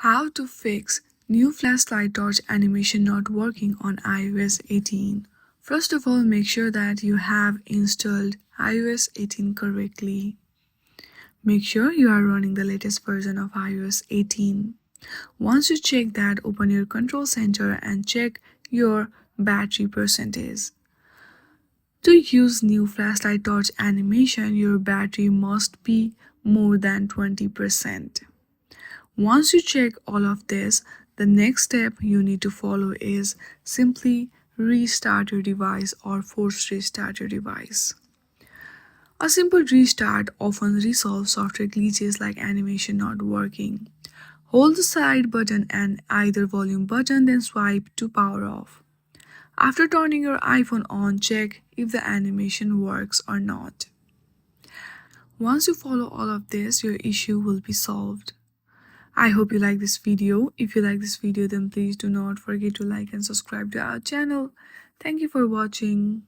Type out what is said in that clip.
How to fix new flashlight torch animation not working on iOS 18. First of all, make sure that you have installed iOS 18 correctly. Make sure you are running the latest version of iOS 18. Once you check that, open your control center and check your battery percentage. To use new flashlight torch animation, your battery must be more than 20%. Once you check all of this, the next step you need to follow is simply restart your device or force restart your device. A simple restart often resolves software glitches like animation not working. Hold the side button and either volume button, then swipe to power off. After turning your iPhone on, check if the animation works or not. Once you follow all of this, your issue will be solved. I hope you like this video. If you like this video, then please do not forget to like and subscribe to our channel. Thank you for watching.